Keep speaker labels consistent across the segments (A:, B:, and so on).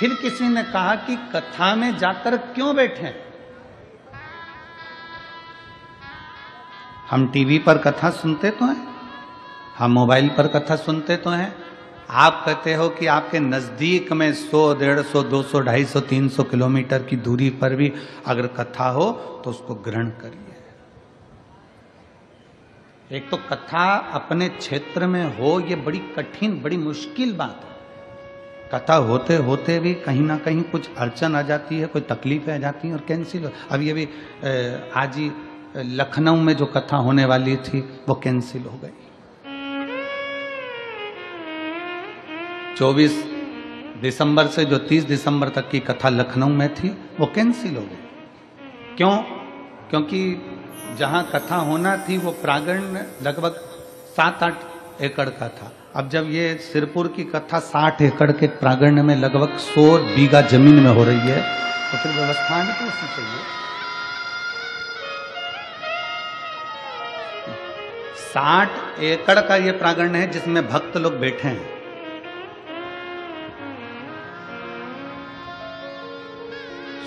A: फिर किसी ने कहा कि कथा में जाकर क्यों बैठे? हम टीवी पर कथा सुनते तो हैं, हम मोबाइल पर कथा सुनते तो हैं। आप कहते हो कि आपके नजदीक में 100, 150, 200, 250, 300 किलोमीटर की दूरी पर भी अगर कथा हो तो उसको ग्रहण करिए। एक तो कथा अपने क्षेत्र में हो, ये बड़ी कठिन, बड़ी मुश्किल बात है। कथा होते होते भी कहीं ना कहीं कुछ अड़चन आ जाती है, कोई तकलीफें आ जाती हैं और कैंसिल हो। अभी अभी आज ही लखनऊ में जो कथा होने वाली थी वो कैंसिल हो गई। 24 दिसंबर से जो 30 दिसंबर तक की कथा लखनऊ में थी वो कैंसिल हो गई। क्यों? क्योंकि जहां कथा होना थी वो प्रांगण लगभग 7-8 एकड़ का था। अब जब ये सिरपुर की कथा 60 एकड़ के प्रांगण में लगभग 100 बीघा जमीन में हो रही है, तो फिर व्यवस्था भी तो उसी चाहिए। 60 एकड़ का ये प्रांगण है जिसमें भक्त लोग बैठे हैं।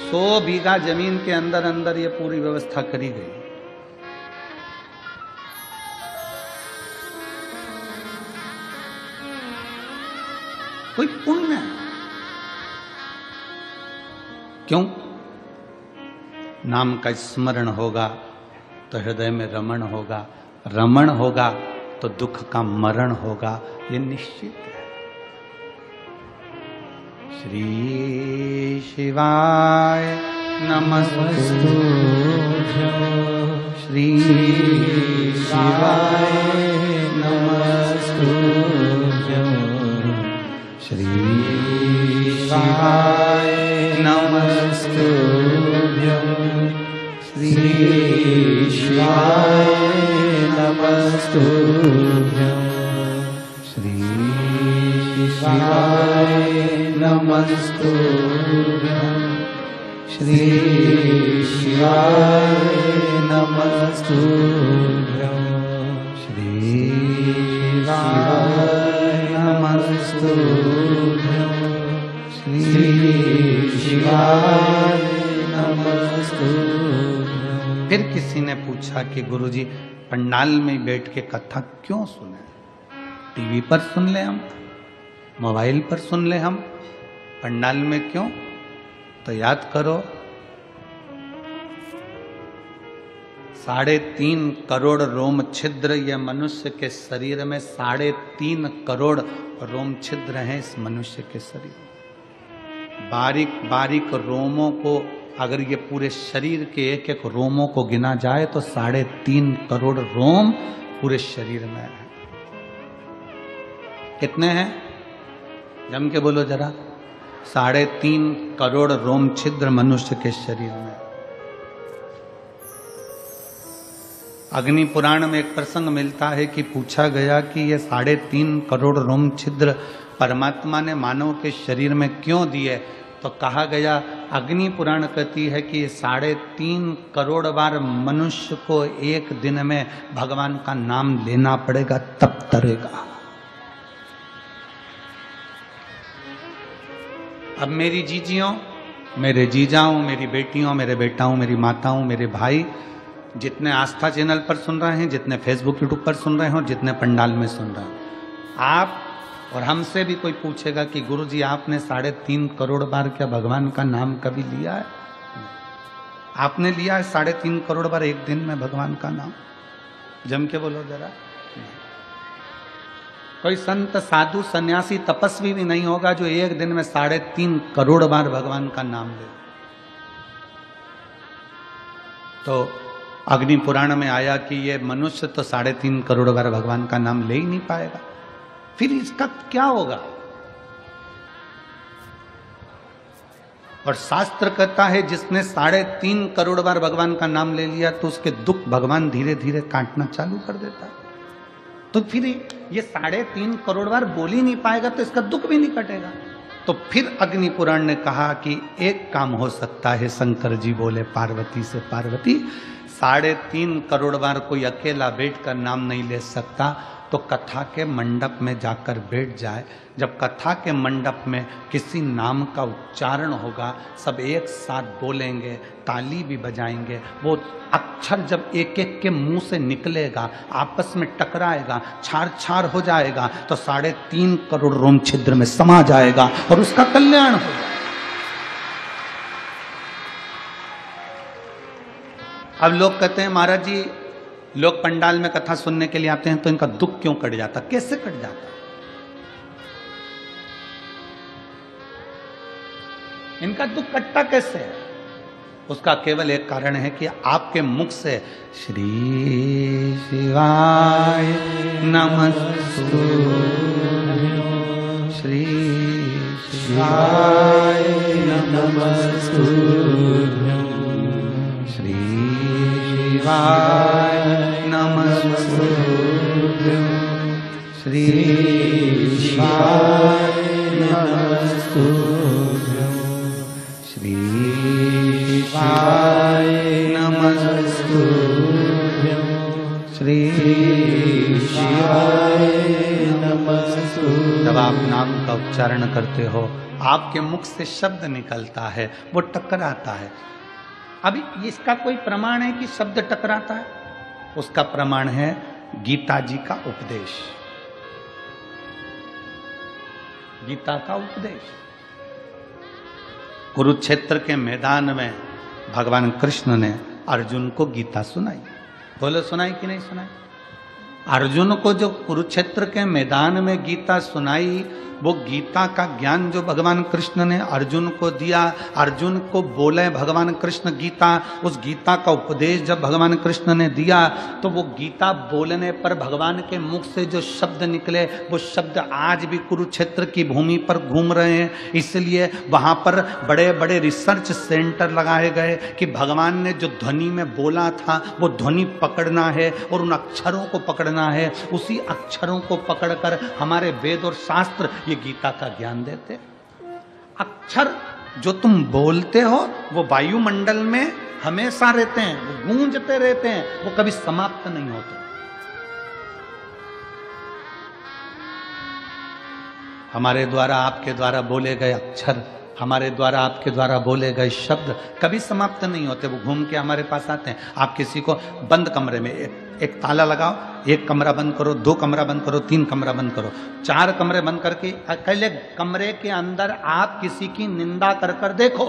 A: सौ बीघा जमीन के अंदर अंदर ये पूरी व्यवस्था करी गई। कोई पुण्य है। क्यों? नाम का स्मरण होगा तो हृदय में रमण होगा, रमण होगा तो दुख का मरण होगा, ये निश्चित है। श्री शिवाय नमस्तु, श्री शिवाय नमस्तु, श्री शिवाय नमस्तु, श्री शिवाय नमस्तु, श्री शिवाय नमस्तु, श्री शिवाय नमस्तु, श्री शिवाय नमस्तु, श्री शिवाय नमस्तु। फिर किसी ने पूछा कि गुरुजी पंडाल में बैठ के कथा क्यों सुने? टीवी पर सुन ले हम, मोबाइल पर सुन ले हम, पंडाल में क्यों? तो याद करो 3.5 करोड़ रोम छिद्र, यह मनुष्य के शरीर में 3.5 करोड़ रोम छिद्र हैं। इस मनुष्य के शरीर में बारीक बारीक रोमों को अगर ये पूरे शरीर के एक एक रोमों को गिना जाए तो 3.5 करोड़ रोम पूरे शरीर में है। कितने हैं? जम के बोलो जरा। 3.5 करोड़ रोम छिद्र मनुष्य के शरीर में। अग्नि पुराण में एक प्रसंग मिलता है कि पूछा गया कि ये 3.5 करोड़ रोम छिद्र परमात्मा ने मानव के शरीर में क्यों दिए? तो कहा गया, अग्नि पुराण कहती है कि 3.5 करोड़ बार मनुष्य को एक दिन में भगवान का नाम लेना पड़ेगा तब तरेगा। अब मेरी जीजियों, मेरे जीजाओं, मेरी बेटियों, मेरे बेटाओं, मेरी माताओं, मेरे भाई, जितने आस्था चैनल पर सुन रहे हैं, जितने फेसबुक यूट्यूब पर सुन रहे हैं और जितने पंडाल में सुन रहे हैं, आप और हमसे भी कोई पूछेगा कि गुरुजी आपने 3.5 करोड़ बार क्या भगवान का नाम कभी लिया है? आपने लिया है 3.5 करोड़ बार एक दिन में भगवान का नाम? जम के बोलो जरा। कोई संत, साधु, सन्यासी, तपस्वी भी नहीं होगा जो एक दिन में 3.5 करोड़ बार भगवान का नाम ले। तो अग्नि पुराण में आया कि ये मनुष्य तो 3.5 करोड़ बार भगवान का नाम ले ही नहीं पाएगा, फिर इसका क्या होगा? और शास्त्र कहता है जिसने 3.5 करोड़ बार भगवान का नाम ले लिया तो उसके दुख भगवान धीरे धीरे काटना चालू कर देता है। तो फिर ये 3.5 करोड़ बार बोल ही नहीं पाएगा तो इसका दुख भी नहीं कटेगा। तो फिर अग्नि पुराण ने कहा कि एक काम हो सकता है। शंकर जी बोले पार्वती से, पार्वती 3.5 करोड़ बार कोई अकेला बैठकर नाम नहीं ले सकता, तो कथा के मंडप में जाकर बैठ जाए। जब कथा के मंडप में किसी नाम का उच्चारण होगा, सब एक साथ बोलेंगे, ताली भी बजाएंगे, वो अक्षर जब एक एक के मुंह से निकलेगा, आपस में टकराएगा, छार छार हो जाएगा, तो 3.5 करोड़ रोम छिद्र में समा जाएगा और उसका कल्याण होगा। अब लोग कहते हैं महाराज जी, लोग पंडाल में कथा सुनने के लिए आते हैं तो इनका दुख क्यों कट जाता? कैसे कट जाता? इनका दुख कटता कैसे है? उसका केवल एक कारण है कि आपके मुख से श्री शिवाय नमस्तुभ्यं, श्री शिवाय नमस्तुभ्यं, श्री शिवाय नमस्तुभ्यं, श्री शिवाय नमस्तुभ्यं, श्री शिवाय नमस्तुभ्यं, श्री शिवाय नमस्तुभ्यं। जब आप नाम का उच्चारण करते हो, आपके मुख से शब्द निकलता है, वो टकराता है। अभी इसका कोई प्रमाण है कि शब्द टकराता है? उसका प्रमाण है गीता जी का उपदेश। गीता का उपदेश कुरुक्षेत्र के मैदान में भगवान कृष्ण ने अर्जुन को गीता सुनाई। बोलो, सुनाई कि नहीं सुनाई? अर्जुन को जो कुरुक्षेत्र के मैदान में गीता सुनाई, वो गीता का ज्ञान जो भगवान कृष्ण ने अर्जुन को दिया, अर्जुन को बोले भगवान कृष्ण गीता, उस गीता का उपदेश जब भगवान कृष्ण ने दिया, तो वो गीता बोलने पर भगवान के मुख से जो शब्द निकले, वो शब्द आज भी कुरुक्षेत्र की भूमि पर घूम रहे हैं। इसलिए वहाँ पर बड़े बड़े रिसर्च सेंटर लगाए गए कि भगवान ने जो ध्वनि में बोला था, वो ध्वनि पकड़ना है और उन अक्षरों को पकड़ना है। उसी अक्षरों को पकड़कर हमारे वेद और शास्त्र ये गीता का ज्ञान देते। अक्षर जो तुम बोलते हो वो वायुमंडल में हमेशा रहते हैं, वो गूंजते रहते हैं, वो कभी समाप्त नहीं होते। हमारे द्वारा आपके द्वारा बोले गए अक्षर, हमारे द्वारा आपके द्वारा बोले गए शब्द कभी समाप्त नहीं होते, वो घूम के हमारे पास आते हैं। आप किसी को बंद कमरे में एक ताला लगाओ, 1 कमरा बंद करो, 2 कमरा बंद करो, 3 कमरा बंद करो, 4 कमरे बंद करके अकेले कमरे के अंदर आप किसी की निंदा कर कर देखो,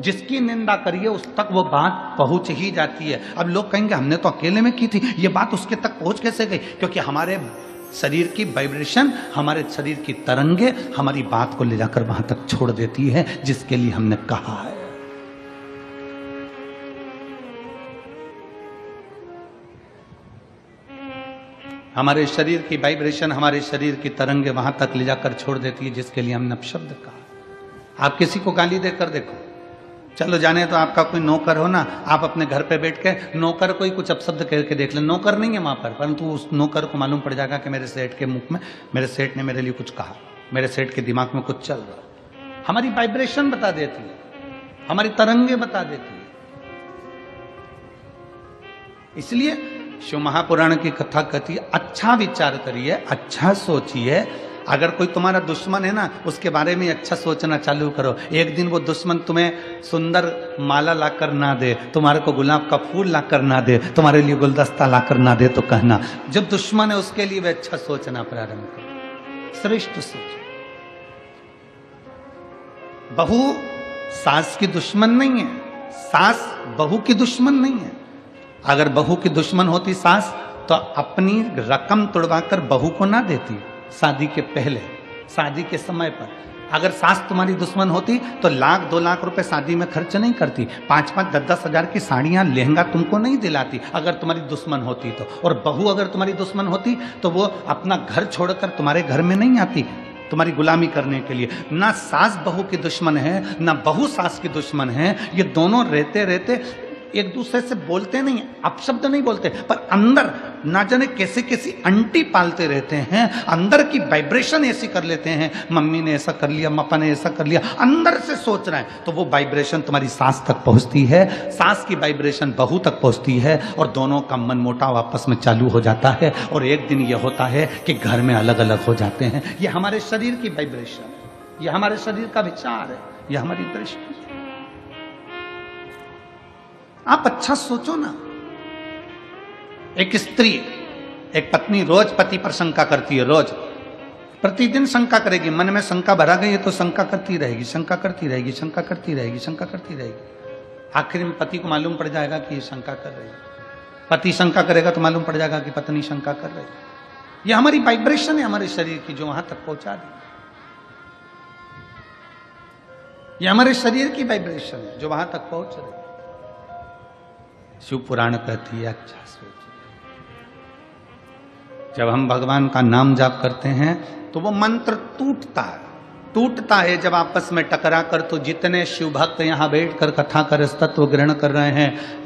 A: जिसकी निंदा करिए उस तक वो बात पहुंच ही जाती है। अब लोग कहेंगे हमने तो अकेले में की थी, ये बात उसके तक पहुंच कैसे गई? क्योंकि हमारे शरीर की वाइब्रेशन, हमारे शरीर की तरंगे हमारी बात को ले जाकर वहां तक छोड़ देती है जिसके लिए हमने कहा है। हमारे शरीर की वाइब्रेशन, हमारे शरीर की तरंगे वहां तक ले जाकर छोड़ देती है जिसके लिए हमने अपशब्द कहा। आप किसी को गाली देकर देखो, चलो जाने तो आपका कोई नौकर हो ना, आप अपने घर पे बैठ के नौकर को ही कुछ अपशब्द कह के देख ले, नौकर नहीं है वहां पर, परंतु उस नौकर को मालूम पड़ जाएगा कि मेरे सेठ के मुख में मेरे सेठ ने मेरे लिए कुछ कहा, मेरे सेठ के दिमाग में कुछ चल रहा। हमारी वाइब्रेशन बता देती है, हमारी तरंगे बता देती है। इसलिए शिव महापुराण की कथा कहती, अच्छा विचार करिए, अच्छा सोचिए। अगर कोई तुम्हारा दुश्मन है ना, उसके बारे में अच्छा सोचना चालू करो। एक दिन वो दुश्मन तुम्हें सुंदर माला लाकर ना दे, तुम्हारे को गुलाब का फूल लाकर ना दे, तुम्हारे लिए गुलदस्ता लाकर ना दे, तो कहना जब दुश्मन है उसके लिए वे अच्छा सोचना प्रारंभ करो, श्रेष्ठ सोचो। बहू सास की दुश्मन नहीं है, सास बहू की दुश्मन नहीं है। अगर बहू की दुश्मन होती सास, तो अपनी रकम तुड़वाकर बहू को ना देती शादी के पहले, शादी के समय पर। अगर सास तुम्हारी दुश्मन होती तो 1-2 लाख रुपए शादी में खर्च नहीं करती, 5-5, 10-10 हजार की साड़ियां, लहंगा तुमको नहीं दिलाती अगर तुम्हारी दुश्मन होती तो। और बहू अगर तुम्हारी दुश्मन होती तो वो अपना घर छोड़कर तुम्हारे घर में नहीं आती तुम्हारी गुलामी करने के लिए। ना सास बहू की दुश्मन है, ना बहू सास की दुश्मन है। ये दोनों रहते रहते एक दूसरे से बोलते नहीं, अपशब्द नहीं बोलते, पर अंदर ना जाने कैसे कैसी अंटी पालते रहते हैं, अंदर की वाइब्रेशन ऐसी कर लेते हैं, मम्मी ने ऐसा कर लिया, पापा ने ऐसा कर लिया, अंदर से सोच रहे हैं, तो वो वाइब्रेशन तुम्हारी सांस तक पहुंचती है, सांस की वाइब्रेशन बहू तक पहुंचती है, और दोनों का मनमुटाव आपस में चालू हो जाता है, और एक दिन ये होता है कि घर में अलग अलग हो जाते हैं। ये हमारे शरीर की वाइब्रेशन, ये हमारे शरीर का विचार है, ये हमारी दृष्टि। आप अच्छा सोचो ना, एक स्त्री, एक पत्नी रोज पति पर शंका करती है, रोज प्रतिदिन शंका करेगी, मन में शंका भरा गई है तो शंका करती रहेगी, शंका करती रहेगी, शंका करती रहेगी, शंका करती रहेगी। आखिर में पति को मालूम पड़ जाएगा कि ये शंका कर रही है, पति शंका करेगा तो मालूम पड़ जाएगा कि पत्नी शंका कर रही है। ये हमारी वाइब्रेशन है हमारे शरीर की, जो वहां तक पहुंचा दी। ये हमारे शरीर की वाइब्रेशन है जो वहां तक पहुंच रही है। शिव पुराण कहती है, अच्छा सोच, जब हम भगवान का नाम जाप करते हैं तो वो मंत्र टूटता है जब आपस में टकरा कर। तो जितने शिव भक्त यहाँ बैठकर कथा कर तत्व ग्रहण कर रहे हैं,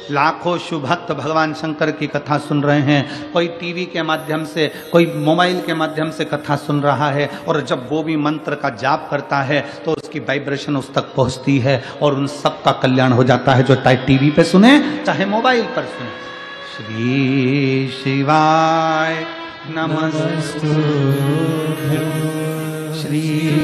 A: लाखों शिव भक्त भगवान शंकर की कथा सुन रहे हैं, कोई टीवी के माध्यम से, कोई मोबाइल के माध्यम से कथा सुन रहा है, और जब वो भी मंत्र का जाप करता है तो उसकी वाइब्रेशन उस तक पहुंचती है और उन सब का कल्याण हो जाता है, जो चाहे टीवी पे सुने चाहे मोबाइल पर सुने। श्री शिवाय नमस्तुभ्यं श्री